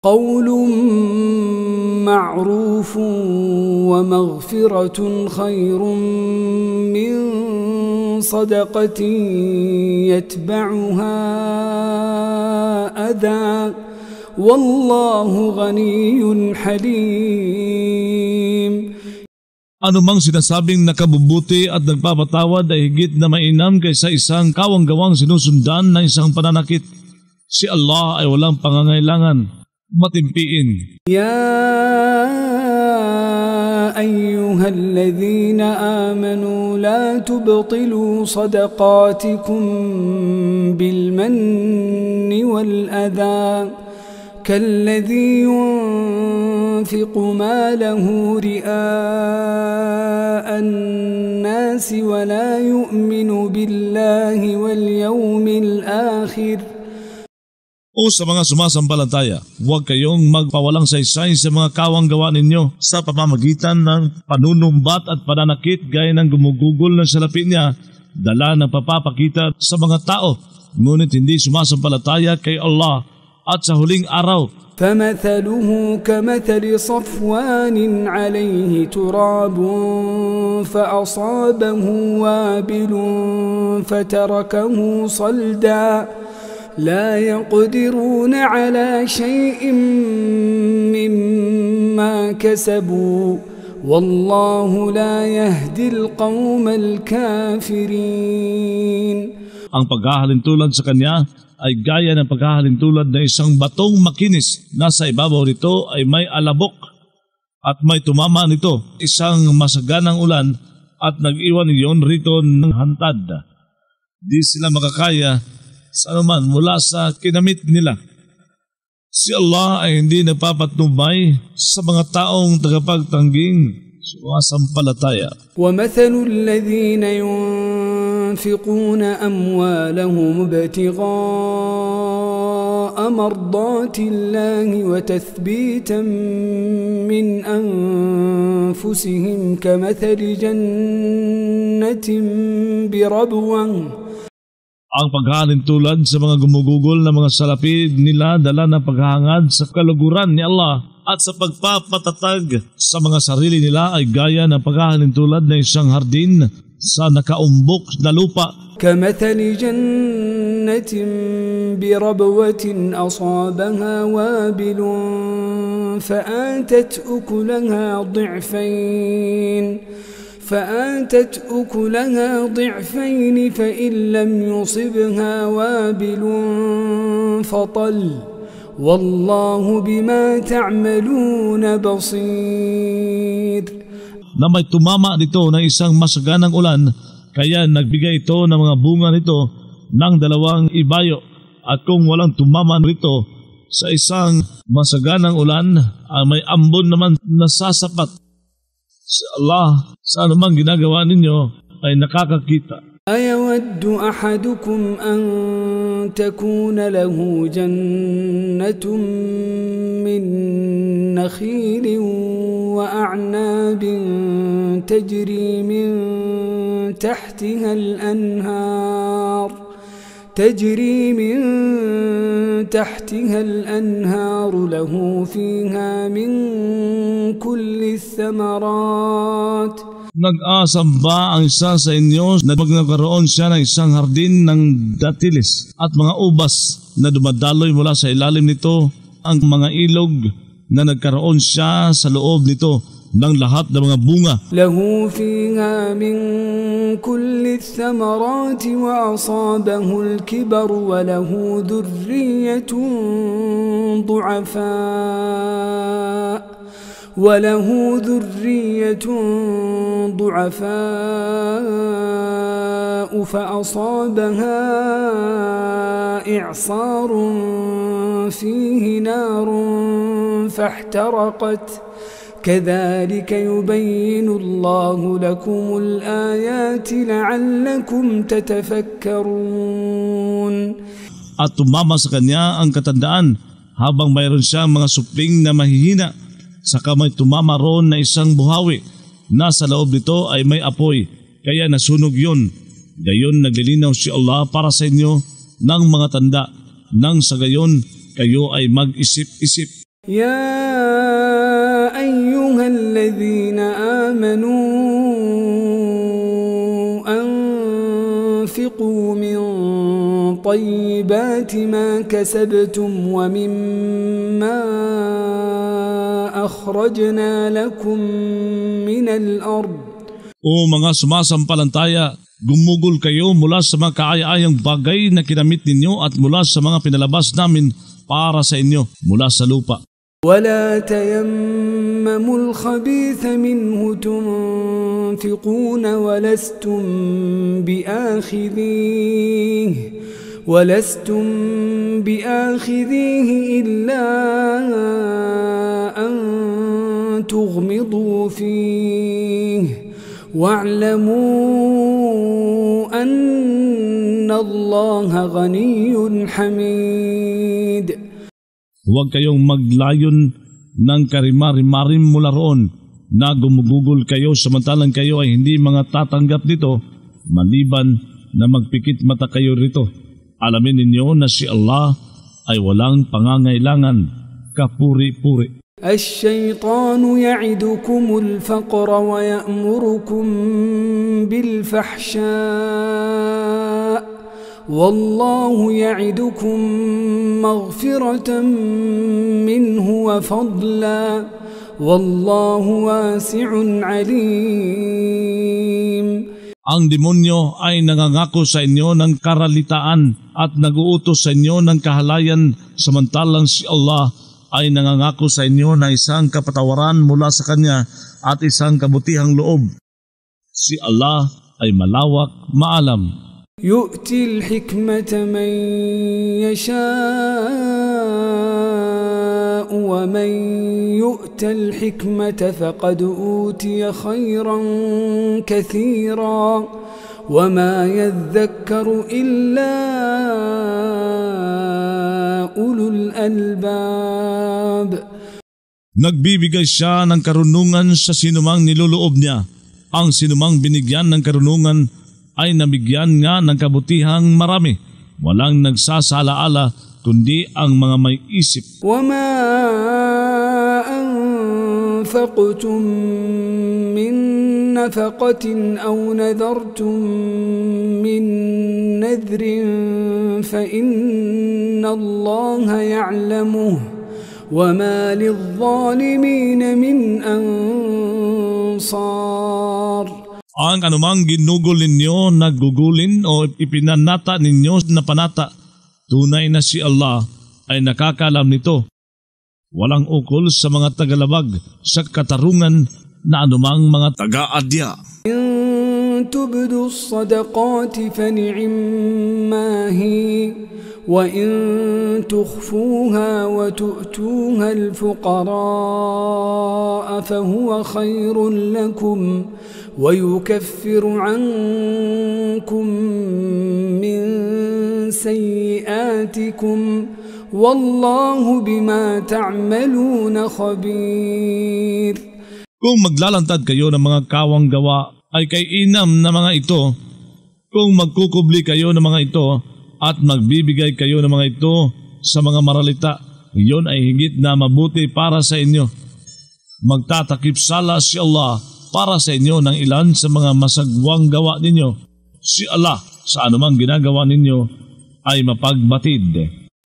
قول معروف ومغفرة خير من صدقة يتبعها أذى والله غني حليم. Anumang sinasabing nakabubuti at nagpapatawad ay higit na mainam kaysa isang kawang-gawang sinusundan ng isang pananakit. Si Allah ay walang pangangailangan matimpiin. Ya ayyuhalladhina amanu la tubtilu sadaqatikum bilmanni wal adha كالذي ينفق ماله رئاء الناس ولا يؤمن بالله واليوم الآخر. O sa mga sumasampalataya, huwag kayong magpawalang saysay sa mga kawang-gawa ninyo sa pamamagitan ng panunumbat at pananakit gaya ng gumugugol ng salapi niya, dala ng papapakita sa mga tao, ngunit hindi sumasampalataya kay Allah at sa huling araw. فَمَثَلُهُ كَمَثَلِ صَفْوَانٍ عَلَيْهِ تُرَابٌ فَأَصَابَهُ وَابِلٌ فَتَرَكَهُ صَلْدًا لَا يَقْدِرُونَ عَلَى شَيْءٍ مِّمَّا كَسَبُوا وَاللَّهُ لَا يَهْدِي الْقَوْمَ الْكَافِرِينَ. Ang paghahalintulad sa kanya ay gaya ng paghahalintulad ng isang batong makinis na sa ibabaw nito ay may alabok at may tumama nito isang masaganang ulan at nag-iwan niyon rito ng hantad. Di sila makakaya sa anuman mula sa kinamit nila. Si Allah ay hindi nagpapatnubay sa mga taong tagapagtangging sumasampalataya. وَمَثَلُ الَّذِينَ يُنْفِقُونَ أَمْوَالَهُمُ ابْتِغَاءَ مَرْضَاتِ اللَّهِ وَتَثْبِيتًا مِّنْ أَنفُسِهِمْ كَمَثَلِ جَنَّةٍ بِرَبْوَةٍ. Ang paghalintulad sa mga gumugugol na mga salapi nila dala ng paghahangad sa kaluguran ni Allah at sa pagpapatatag sa mga sarili nila ay gaya ng paghalintulad ng isang hardin sa nakaumbok na lupa. كَمَثَلِ جَنَّةٍ بِرَبْوَةٍ أَصَابَهَا وَابِلٌ فَآتَتْ أُكُلَهَا ضِعْفَيْنِ فَإِنْ لَمْ يُصِبْهَا وَابِلٌ فَطَلٌّ وَاللَّهُ بِمَا تَعْمَلُونَ بَصِيرٌ. Na may tumama dito ng isang masaganang ulan, kaya nagbigay ito ng mga bunga nito ng 2 ibayo, at kung walang tumama nito sa isang masaganang ulan, may ambon naman na sasapat. Si Allah sa anumang ginagawa ninyo ay nakakakita. أَيَوَدُّ أَحَدُكُمْ أَن تَكُونَ لَهُ جَنَّةٌ مِّن نَّخِيلٍ وَأَعْنَابٍ تَجْرِي مِن تحتها الأنهار له فيها من كل الثمرات. Nag-asam ba ang isa sa inyo na magkakaroon siya ng isang hardin ng datilis at mga ubas na dumadaloy mula sa ilalim nito, ang mga ilog na nagkaroon siya sa loob nito ng lahat ng mga bunga. Lahu fiha min kulli thamarati wa asabahu al-kibar wa lahu dhurriyyatun ضعفاء فأصابها إعصار فيه نار فاحترقت كذلك يبين الله لكم الآيات لعلكم تتفكرون. At tumama sa kanya ang katandaan habang mayroon siyang mga supling na mahihina. Saka may tumama roon na isang buhawi na sa loob nito ay may apoy, kaya nasunog yun. Gayon naglilinaw si Allah para sa inyo ng mga tanda, nang sa gayon kayo ay mag-isip-isip. يا أيها الذين آمنوا أنفقوا من طيبات ما كسبتم ومما أخرجنا لكم من الأرض. O mga sumasampalataya, gumugol kayo mula sa mga kaaya-ayang bagay na kinamit ninyo at mula sa mga pinalabas namin para sa inyo mula sa lupa. ولا تيمموا الخبيث منه تنفقون ولستم بآخذيه إلا أن تغمضوا فيه واعلموا أن الله غني حميد. Huwag kayong maglayon ng karimari-marim mula roon na gumugugol kayo samantalang kayo ay hindi mga tatanggap nito maliban na magpikit mata kayo rito. Alamin ninyo na si Allah ay walang pangangailangan, kapuri-puri. الشيطان يعدكم الفقر ويأمركم بالفحشاء والله يعدكم مغفرة منه وفضلا والله واسع عليم. Ang demonyo ay nangangako sa inyo ng karalitaan at nag-uutos sa inyo ng kahalayan samantalang si Allah ay nangangako sa inyo na isang kapatawaran mula sa Kanya at isang kabutihang loob. Si Allah ay malawak, maalam. يؤتي الحكمة من يشاء ومن يؤت الحكمة فقد أوتي خيرا كثيرا وما يذكر إلا أولو الألباب. Nagbibigay siya ng karunungan sa sinumang niloloob niya. Ang sinumang binigyan ng karunungan ay nabigyan nga ng kabutihang marami. Walang nagsasalaala kundi ang mga may isip. وَمَا أَنفَقْتُم مِّن نَّفَقَةٍ أَوْ نَذَرْتُم مِّن نَّذْرٍ فَإِنَّ اللَّهَ يَعْلَمُهُ وَمَا لِلظَّالِمِينَ مِنْ أَنصَارٍ. Ang anumang ginugol ninyo na gugulin o ipinanata ninyo na panata, tunay na si Allah ay nakakalam nito. Walang ukol sa mga tagalabag sa katarungan na anumang mga taga-adya. إن تبدوا الصدقات فنعما هي وإن تخفوها وتؤتوها الفقراء فهو خير لكم ويكفر عنكم من سيئاتكم والله بما تعملون خبير. Kung maglalantad kayo ng mga kawang gawa ay kay inam na mga ito, kung magkukubli kayo ng mga ito at magbibigay kayo ng mga ito sa mga maralita, iyon ay higit na mabuti para sa inyo. Magtatakip sala si Allah para sa inyo ng ilan sa mga masagwang gawa ninyo. Si Allah sa anumang ginagawa ninyo ay mapagbatid.